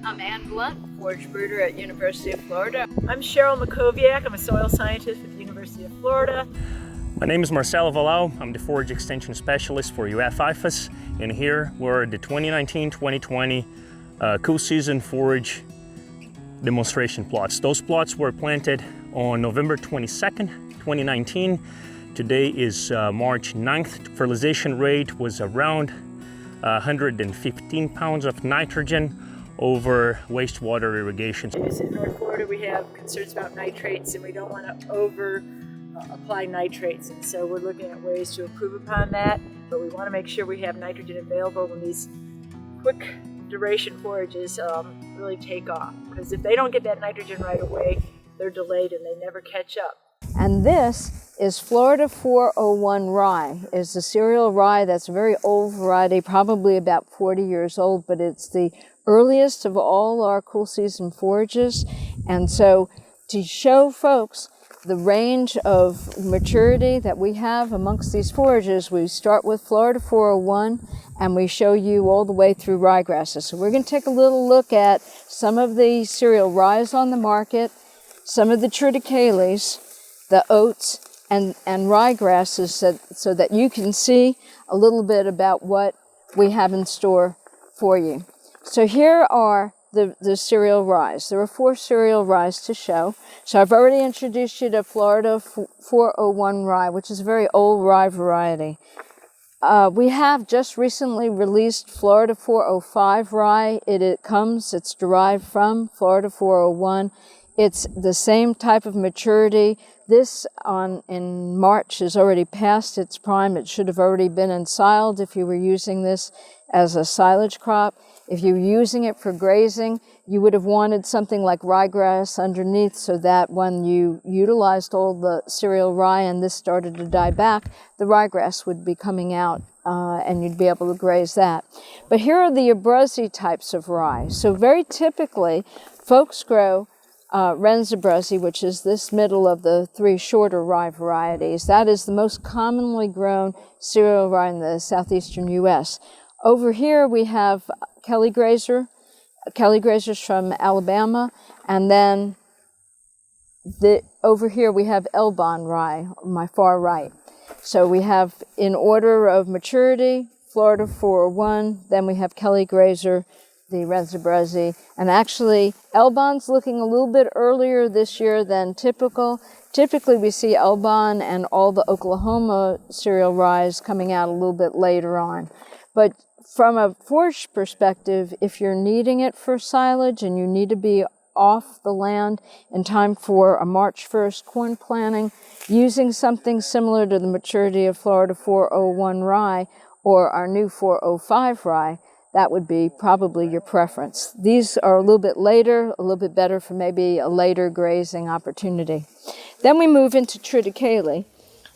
I'm Ann Blunt, forage breeder at University of Florida. I'm Cheryl Makoviak. I'm a soil scientist with the University of Florida. My name is Marcelo Valau. I'm the Forage Extension Specialist for IFAS, and here we're at the 2019-2020 cool season forage demonstration plots. Those plots were planted on November 22nd, 2019. Today is March 9th. Fertilization rate was around 115 pounds of nitrogen over wastewater irrigation. In North Florida, we have concerns about nitrates, and we don't want to apply nitrates, and so we're looking at ways to improve upon that, but we want to make sure we have nitrogen available when these quick duration forages really take off, because if they don't get that nitrogen right away, they're delayed and they never catch up. And this is Florida 401 rye. It's a cereal rye that's a very old variety, probably about 40 years old, but it's the earliest of all our cool season forages. And so to show folks the range of maturity that we have amongst these forages, we start with Florida 401 and we show you all the way through rye grasses. So we're going to take a little look at some of the cereal ryes on the market, some of the triticales, the oats, and rye grasses, so that you can see a little bit about what we have in store for you. So here are the cereal ryes. There are 4 cereal ryes to show. So I've already introduced you to Florida 401 rye, which is a very old rye variety. We have just recently released Florida 405 rye. It's derived from Florida 401. It's the same type of maturity. This in March is already past its prime. It should have already been ensiled if you were using this as a silage crop. If you were using it for grazing, you would have wanted something like ryegrass underneath, so that when you utilized all the cereal rye and this started to die back, the ryegrass would be coming out and you'd be able to graze that. But here are the Abruzzi types of rye. So very typically, folks grow Renz Abruzzi, which is this middle of the 3 shorter rye varieties. That is the most commonly grown cereal rye in the southeastern U.S. Over here we have Kelly Grazer's from Alabama, and then over here we have Elbon rye, on my far right. So we have, in order of maturity, Florida 401, then we have Kelly Grazer, the Renz Abruzzi, and actually Elbon's looking a little bit earlier this year than typical. Typically we see Elbon and all the Oklahoma cereal ryes coming out a little bit later on. But from a forage perspective, if you're needing it for silage and you need to be off the land in time for a March 1st corn planting, using something similar to the maturity of Florida 401 rye or our new 405 rye, that would be probably your preference. These are a little bit later, a little bit better for maybe a later grazing opportunity. Then we move into Triticale.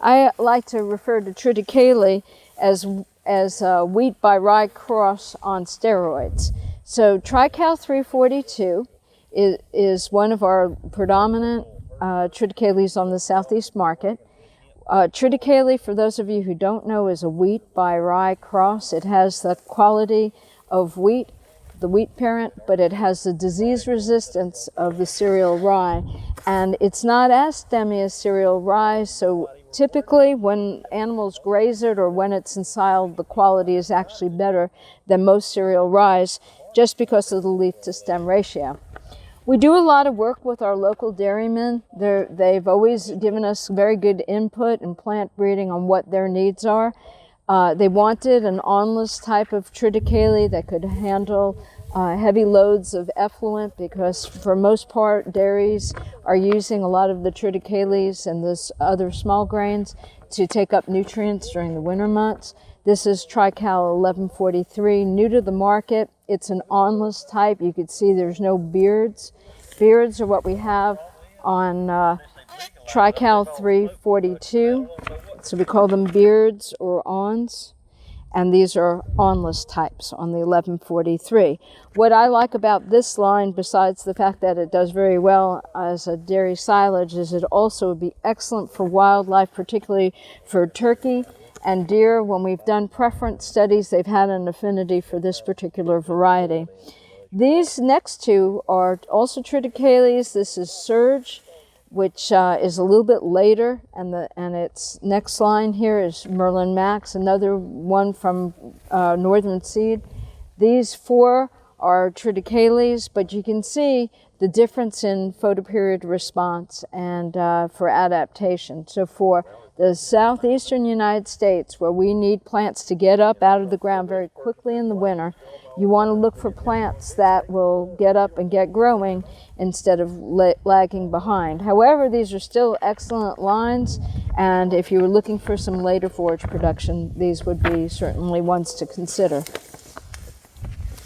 I like to refer to Triticale as wheat by rye cross on steroids. So Triticale 342 is one of our predominant triticales on the southeast market. Triticale, for those of you who don't know, is a wheat by rye cross. It has the quality of wheat, the wheat parent, but it has the disease resistance of the cereal rye. And it's not as stemmy as cereal rye, so typically when animals graze it or when it's ensiled, the quality is actually better than most cereal ryes, just because of the leaf to stem ratio. We do a lot of work with our local dairymen. They've always given us very good input in plant breeding on what their needs are. They wanted an awnless type of triticale that could handle heavy loads of effluent, because for most part dairies are using a lot of the triticales and this other small grains to take up nutrients during the winter months. This is Triticale 1143, new to the market. It's an awnless type. You can see there's no beards. Beards are what we have on Triticale 342. So we call them beards or awns. And these are awnless types on the 1143. What I like about this line, besides the fact that it does very well as a dairy silage, is it also would be excellent for wildlife, particularly for turkey and deer. When we've done preference studies, they've had an affinity for this particular variety. These next two are also triticales. This is Surge, which is a little bit later, and its next line here is Merlin Max, another one from Northern Seed. These four are triticales, but you can see the difference in photoperiod response and for adaptation. So for the southeastern United States, where we need plants to get up out of the ground very quickly in the winter, you want to look for plants that will get up and get growing instead of lagging behind. However, these are still excellent lines, and if you were looking for some later forage production, these would be certainly ones to consider.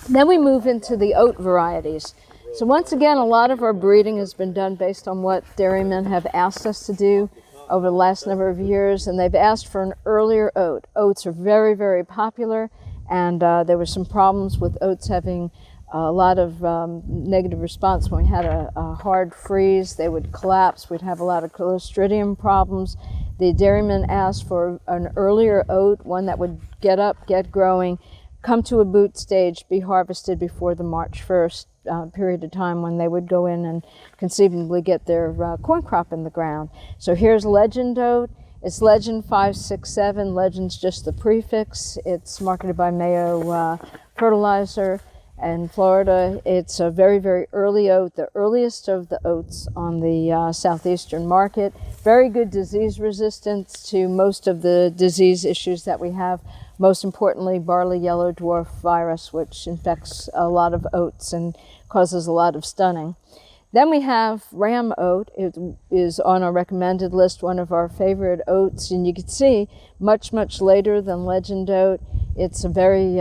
Then we move into the oat varieties. So once again, a lot of our breeding has been done based on what dairymen have asked us to do over the last number of years, and they've asked for an earlier oat. Oats are very, very popular, and there were some problems with oats having a lot of negative response. When we had a hard freeze, they would collapse. We'd have a lot of Clostridium problems. The dairymen asked for an earlier oat, one that would get up, get growing, come to a boot stage, be harvested before the March 1st period of time when they would go in and conceivably get their corn crop in the ground. So here's Legend oat. It's Legend 567. Legend's just the prefix. It's marketed by Mayo Fertilizer in Florida. It's a very, very early oat, the earliest of the oats on the southeastern market. Very good disease resistance to most of the disease issues that we have. Most importantly, barley yellow dwarf virus, which infects a lot of oats and causes a lot of stunning. Then we have Ram oat. It is on our recommended list, one of our favorite oats, and you can see much, much later than Legend oat. It's a very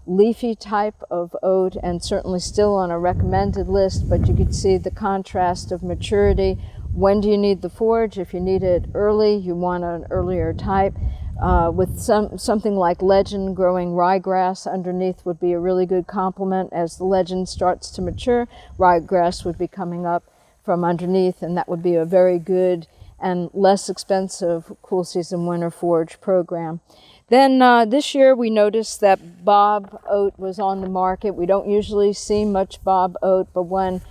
leafy type of oat and certainly still on a recommended list, but you can see the contrast of maturity. When do you need the forage? If you need it early, you want an earlier type. With something like Legend growing ryegrass underneath would be a really good complement. As the Legend starts to mature, ryegrass would be coming up from underneath, and that would be a very good and less expensive cool season winter forage program. Then this year we noticed that Bob oat was on the market. We don't usually see much Bob oat, but when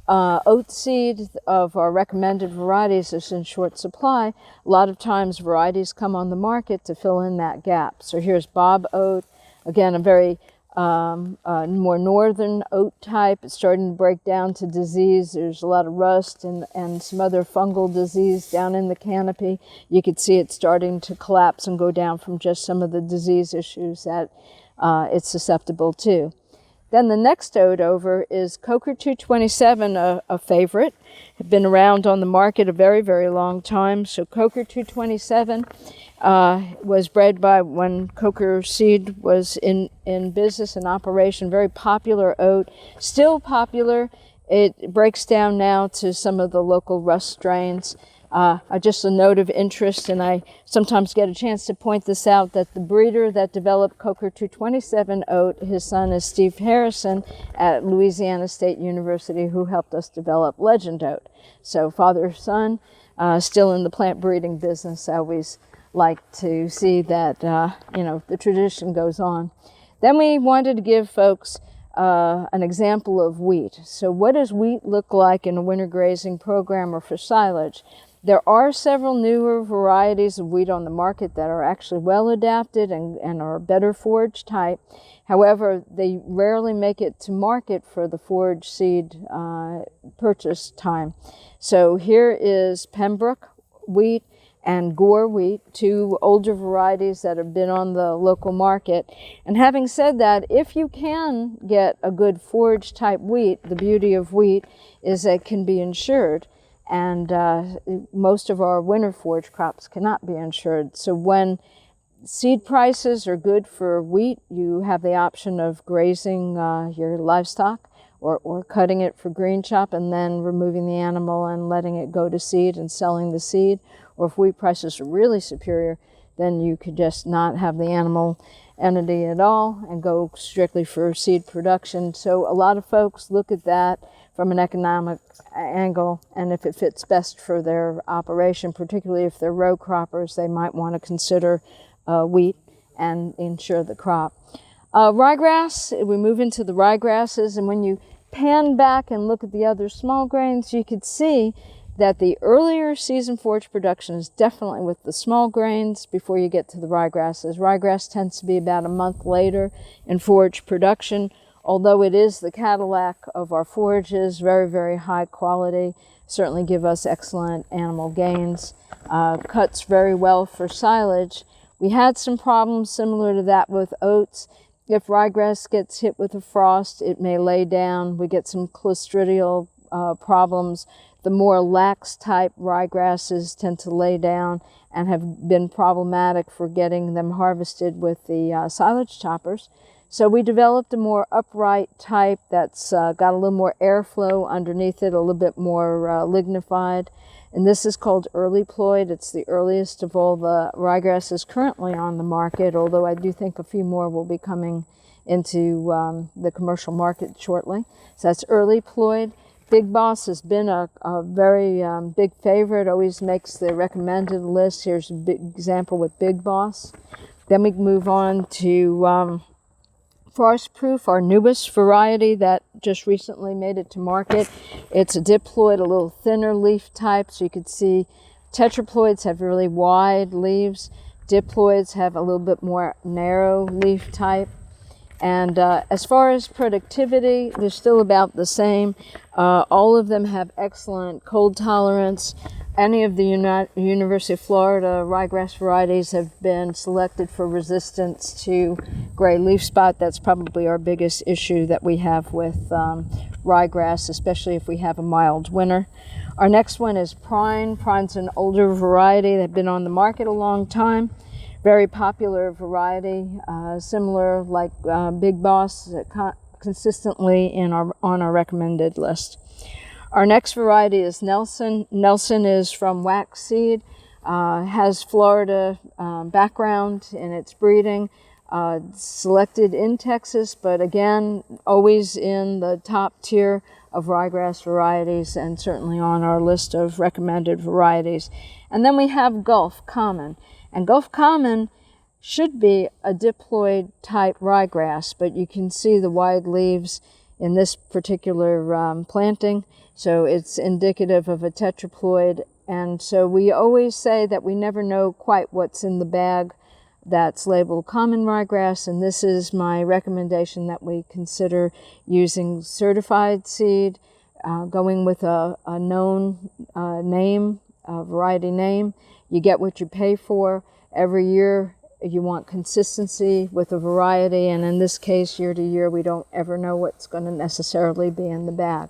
oat seed of our recommended varieties is in short supply, a lot of times varieties come on the market to fill in that gap. So here's Bob oat, again a very more northern oat type. It's starting to break down to disease. There's a lot of rust and some other fungal disease down in the canopy. You could see it starting to collapse and go down from just some of the disease issues that it's susceptible to. Then the next oat over is Coker 227, a favorite. Had been around on the market a very, very long time. So Coker 227 was bred by when Coker seed was in business and operation. Very popular oat, still popular. It breaks down now to some of the local rust strains. Just a note of interest, and I sometimes get a chance to point this out, that the breeder that developed Coker 227 oat, his son is Steve Harrison at Louisiana State University, who helped us develop Legend oat. So father-son, still in the plant breeding business. I always like to see that, the tradition goes on. Then we wanted to give folks an example of wheat. So what does wheat look like in a winter grazing program or for silage? There are several newer varieties of wheat on the market that are actually well adapted and are better forage type. However, they rarely make it to market for the forage seed purchase time. So here is Pembroke Wheat and Gore Wheat, two older varieties that have been on the local market. And having said that, if you can get a good forage type wheat, the beauty of wheat is that it can be insured. And most of our winter forage crops cannot be insured. So when seed prices are good for wheat, you have the option of grazing your livestock or cutting it for green chop and then removing the animal and letting it go to seed and selling the seed. Or if wheat prices are really superior, then you could just not have the animal entity at all and go strictly for seed production. So a lot of folks look at that from an economic angle, and if it fits best for their operation, particularly if they're row croppers, they might want to consider wheat and insure the crop. Ryegrass, we move into the rye grasses, and when you pan back and look at the other small grains, you could see that the earlier season forage production is definitely with the small grains before you get to the ryegrasses. Ryegrass tends to be about a month later in forage production, although it is the Cadillac of our forages, very, very high quality, certainly give us excellent animal gains, cuts very well for silage. We had some problems similar to that with oats. If ryegrass gets hit with a frost, it may lay down. We get some clostridial problems. The more lax type ryegrasses tend to lay down and have been problematic for getting them harvested with the silage choppers. So we developed a more upright type that's got a little more airflow underneath it, a little bit more lignified. And this is called early ploid. It's the earliest of all the ryegrasses currently on the market, although I do think a few more will be coming into the commercial market shortly. So that's early ploid. Big Boss has been a very big favorite, always makes the recommended list. Here's a big example with Big Boss. Then we move on to Frost Proof, our newest variety that just recently made it to market. It's a diploid, a little thinner leaf type, so you can see tetraploids have really wide leaves. Diploids have a little bit more narrow leaf type. And as far as productivity, they're still about the same. All of them have excellent cold tolerance. Any of the University of Florida ryegrass varieties have been selected for resistance to gray leaf spot. That's probably our biggest issue that we have with ryegrass, especially if we have a mild winter. Our next one is Prine. Prine's an older variety. They've been on the market a long time. Very popular variety, similar like Big Boss, consistently on our recommended list. Our next variety is Nelson. Nelson is from wax seed, has Florida background in its breeding, selected in Texas, but again, always in the top tier of ryegrass varieties and certainly on our list of recommended varieties. And then we have Gulf Common. And Gulf Common should be a diploid type ryegrass, but you can see the wide leaves in this particular planting. So it's indicative of a tetraploid. And so we always say that we never know quite what's in the bag that's labeled common ryegrass. And this is my recommendation that we consider using certified seed, going with a known name, a variety name. You get what you pay for. Every year you want consistency with a variety, and in this case, year to year, we don't ever know what's going to necessarily be in the bag.